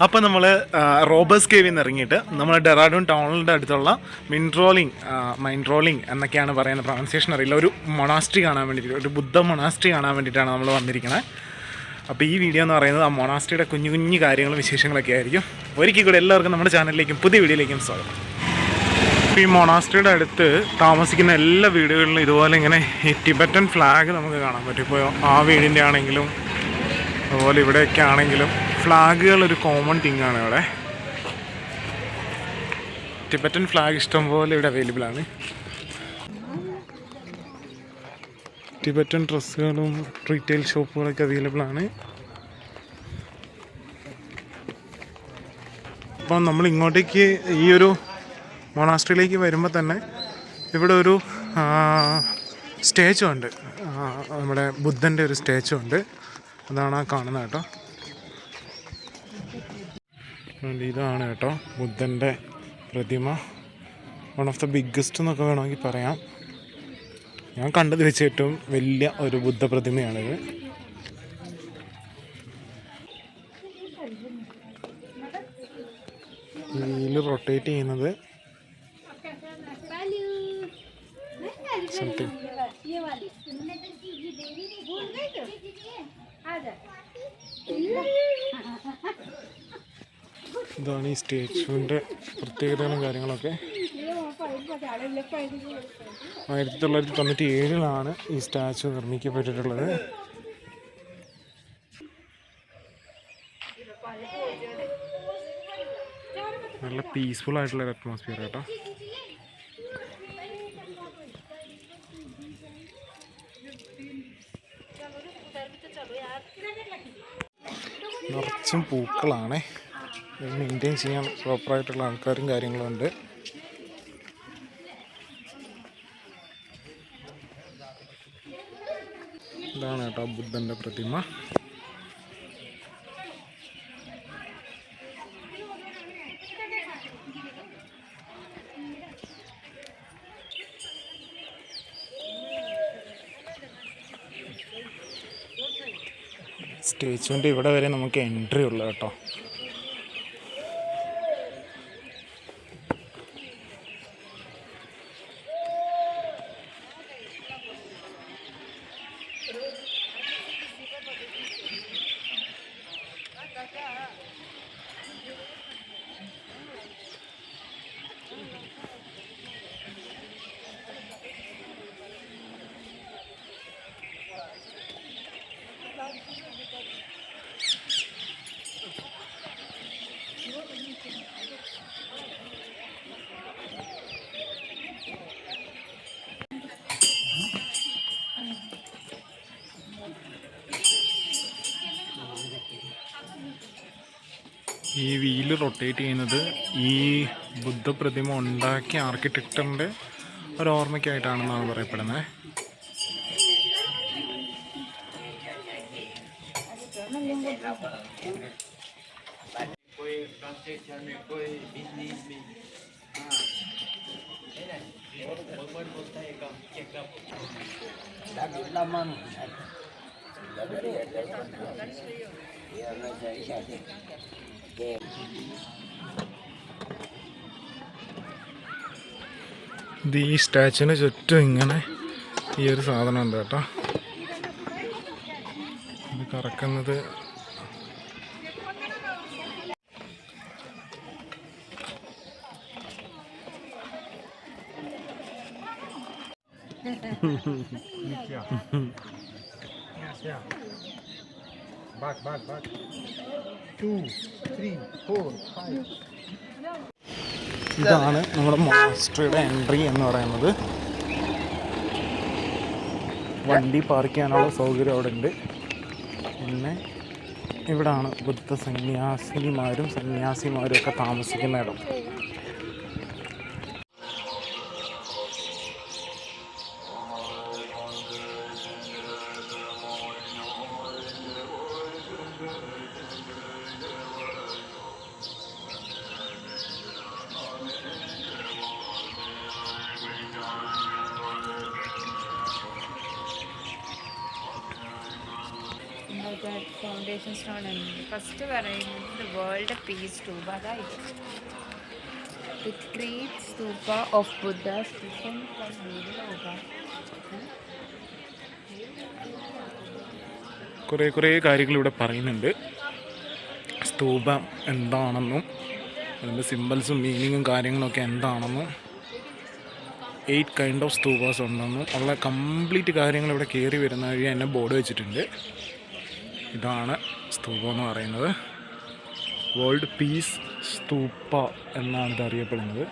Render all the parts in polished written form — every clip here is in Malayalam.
അപ്പോൾ നമ്മൾ റോബേഴ്സ് കേവിൽ നിന്ന് ഇറങ്ങിയിട്ട് നമ്മൾ ഡെറാഡൂൺ ടൗണിൻ്റെ അടുത്തുള്ള മൈൻട്രോളിംഗ് എന്നൊക്കെയാണ് പറയുന്നത്, പ്രൊണൗൺസിയേഷൻ അറിയില്ല, ഒരു മൊണാസ്ട്രി കാണാൻ വേണ്ടിയിട്ട്, ഒരു ബുദ്ധ മൊണാസ്ട്രി കാണാൻ വേണ്ടിയിട്ടാണ് നമ്മൾ വന്നിരിക്കുന്നത്. അപ്പോൾ ഈ വീഡിയോ എന്ന് പറയുന്നത് ആ മൊണാസ്ട്രിയുടെ കുഞ്ഞു കുഞ്ഞു കാര്യങ്ങളും വിശേഷങ്ങളൊക്കെ ആയിരിക്കും. ഒരിക്കൽ കൂടെ എല്ലാവർക്കും നമ്മുടെ ചാനലിലേക്കും പുതിയ വീഡിയോയിലേക്കും സ്വാഗതം. അപ്പോൾ ഈ മൊണാസ്ട്രിയുടെ അടുത്ത് താമസിക്കുന്ന എല്ലാ വീടുകളിലും ഇതുപോലെ ഇങ്ങനെ ഈ ടിബറ്റൻ ഫ്ലാഗ് നമുക്ക് കാണാൻ പറ്റും. ഇപ്പോൾ ആ വീടിൻ്റെ ആണെങ്കിലും അതുപോലെ ഇവിടെയൊക്കെ ആണെങ്കിലും ഫ്ലാഗുകൾ ഒരു കോമൺ തിങ്ങാണ് ഇവിടെ. ടിബറ്റൻ ഫ്ലാഗ് ഇഷ്ടംപോലെ ഇവിടെ അവൈലബിൾ ആണ്. ടിബറ്റൻ ഡ്രസ്സുകളും റീറ്റെയിൽ ഷോപ്പുകളൊക്കെ അവൈലബിൾ ആണ്. അപ്പം നമ്മൾ ഇങ്ങോട്ടേക്ക് ഈ ഒരു മൊണാസ്ട്രിയിലേക്ക് വരുമ്പോൾ തന്നെ ഇവിടെ ഒരു സ്റ്റാച്ചു ഉണ്ട്, നമ്മുടെ ബുദ്ധൻ്റെ ഒരു സ്റ്റാച്ചു ഉണ്ട്, അതാണ് ആ കാണുന്നത് കേട്ടോ. ഇതാണ് കേട്ടോ ബുദ്ധൻ്റെ പ്രതിമ, വൺ ഓഫ് ദ ബിഗ്ഗസ്റ്റ് എന്നൊക്കെ വേണമെങ്കിൽ പറയാം. ഞാൻ കണ്ടത് വെച്ച് ഏറ്റവും വലിയ ഒരു ബുദ്ധ പ്രതിമയാണിത്. വീല് റൊട്ടേറ്റ് ചെയ്യുന്നത് സംതിങ്. ഇതാണ് ഈ സ്റ്റാച്ചുവിൻ്റെ പ്രത്യേകതകളും കാര്യങ്ങളൊക്കെ. 1997 ഈ സ്റ്റാച്ചു നിർമ്മിക്കപ്പെട്ടിട്ടുള്ളത്. നല്ല പീസ്ഫുൾ ആയിട്ടുള്ളൊരു അറ്റ്മോസ്ഫിയർ കേട്ടോ. നിറച്ചും പൂക്കളാണ്, മെയിൻറ്റെയിൻ ചെയ്യാൻ പ്രോപ്പറായിട്ടുള്ള ആൾക്കാരും കാര്യങ്ങളും ഉണ്ട്. ഇതാണ് കേട്ടോ ബുദ്ധൻ്റെ പ്രതിമ. സ്റ്റേച്ചുവിൻ്റെ ഇവിടെ വരെ നമുക്ക് എൻട്രി ഉള്ളു കേട്ടോ. ഈ വീല് റൊട്ടേറ്റ് ചെയ്യുന്നത് ഈ ബുദ്ധപ്രതിമ ഉണ്ടാക്കിയ ആർക്കിടെക്ചറിൻ്റെ ഒരു ഓർമ്മയ്ക്കായിട്ടാണെന്നാണ് പറയപ്പെടുന്നത്. ഇത് ഈ സ്റ്റാച്ചുവിന് ചുറ്റും ഇങ്ങനെ ഈ ഒരു സാധനം ഉണ്ട് കേട്ടോ. ഇത് കറക്കുന്നത് ഇതാണ് നമ്മുടെ മൊണാസ്ട്രിയുടെ എൻട്രി എന്ന് പറയുന്നത്. വണ്ടി പാർക്ക് ചെയ്യാനുള്ള സൗകര്യം അവിടെ ഉണ്ട്. പിന്നെ ഇവിടാണ് ബുദ്ധ സന്യാസിനിമാരും ഒക്കെ താമസിക്കുന്ന ഇടം. ഫൗണ്ടേഷൻ സ്റ്റോൺ ഉണ്ട്. ഫസ്റ്റ് പറയുന്നത് വേൾഡ് പീസ് സ്തൂപ. അതായത് വിത്ത് ഗ്രേറ്റ് സ്തൂപ ഓഫ് ബുദ്ധ സ്റ്റിഫൻ ലോക. കുറേ കാര്യങ്ങൾ ഇവിടെ പറയുന്നുണ്ട്. സ്തൂപം എന്താണെന്നും അതിൻ്റെ സിമ്പിൾസും മീനിങ്ങും കാര്യങ്ങളൊക്കെ എന്താണെന്നും 8 കൈൻഡ് ഓഫ് സ്തൂപാസ് ഉണ്ടെന്നും ഉള്ള കംപ്ലീറ്റ് കാര്യങ്ങൾ ഇവിടെ കയറി വരുന്ന വഴി എന്നെ ബോർഡ് വെച്ചിട്ടുണ്ട്. ഇതാണ് സ്തൂപം എന്ന് പറയുന്നത്. വേൾഡ് പീസ് സ്തൂപ എന്നാണ് ഇത് അറിയപ്പെടുന്നത്.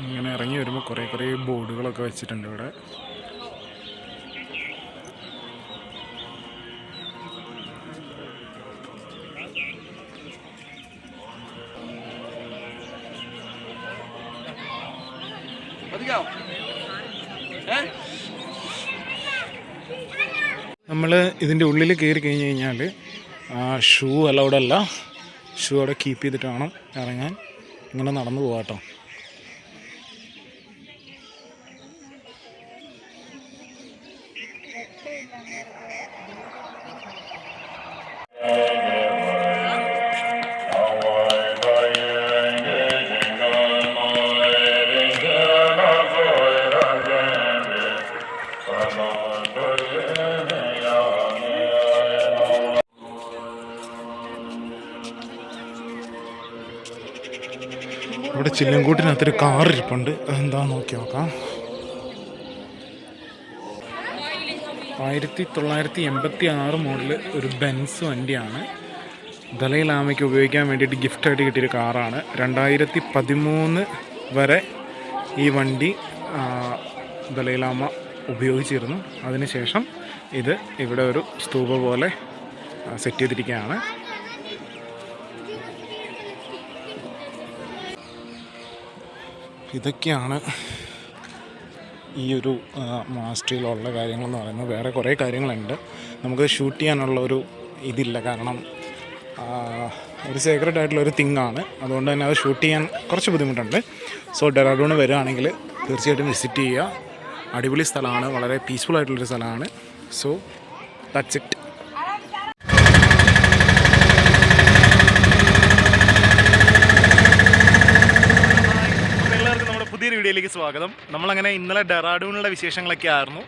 ഇങ്ങനെ ഇറങ്ങി വരുമ്പോൾ കുറേ ബോർഡുകളൊക്കെ വെച്ചിട്ടുണ്ട് ഇവിടെ. നമ്മൾ ഇതിൻ്റെ ഉള്ളിൽ കയറി കഴിഞ്ഞ് കഴിഞ്ഞാൽ ഷൂ അലൗഡ് അല്ല. ഷൂ അവിടെ കീപ്പ് ചെയ്തിട്ട് വേണം ഇറങ്ങാൻ. ഇങ്ങനെ നടന്നു പോകാട്ടോ. ഇവിടെ ചില്ലൻകൂട്ടിനകത്തൊരു കാർ ഇരിപ്പുണ്ട്. അതെന്താ നോക്കി നോക്കാം. 1986 മോഡൽ ഒരു ബെൻസ് വണ്ടിയാണ്. ദലൈലാമയ്ക്ക് ഉപയോഗിക്കാൻ വേണ്ടിയിട്ട് ഗിഫ്റ്റായിട്ട് കിട്ടിയൊരു കാറാണ്. 2013 വരെ ഈ വണ്ടി ദലൈലാമ ഉപയോഗിച്ചിരുന്നു. അതിനുശേഷം ഇത് ഇവിടെ ഒരു സ്തൂപ പോലെ സെറ്റ് ചെയ്തിരിക്കുകയാണ്. ഇതൊക്കെയാണ് ഈ ഒരു മൊണാസ്ട്രിയിലുള്ള കാര്യങ്ങളെന്ന് പറയുന്നത്. വേറെ കുറേ കാര്യങ്ങളുണ്ട്. നമുക്ക് ഷൂട്ട് ചെയ്യാനുള്ള ഒരു ഇതില്ല. കാരണം ഒരു സീക്രട്ട് ആയിട്ടുള്ളൊരു തിങ്ങാണ്. അതുകൊണ്ട് തന്നെ അത് ഷൂട്ട് ചെയ്യാൻ കുറച്ച് ബുദ്ധിമുട്ടുണ്ട്. സോ ഡെറാഡൂൺ വരികയാണെങ്കിൽ തീർച്ചയായിട്ടും വിസിറ്റ് ചെയ്യുക. അടിപൊളി സ്ഥലമാണ്. വളരെ പീസ്ഫുൾ ആയിട്ടുള്ളൊരു സ്ഥലമാണ്. So that's it. പുതിയൊരു വീഡിയോയിലേക്ക് സ്വാഗതം. നമ്മളങ്ങനെ ഇന്നലെ ഡെറാഡൂണിലെ വിശേഷങ്ങളൊക്കെ ആയിരുന്നു.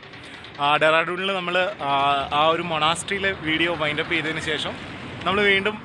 ഡെറാഡൂണിൽ നമ്മൾ ആ ഒരു മൊണാസ്ട്രിയിലെ വീഡിയോ വൈൻഡപ്പ് ചെയ്തതിന് ശേഷം നമ്മൾ വീണ്ടും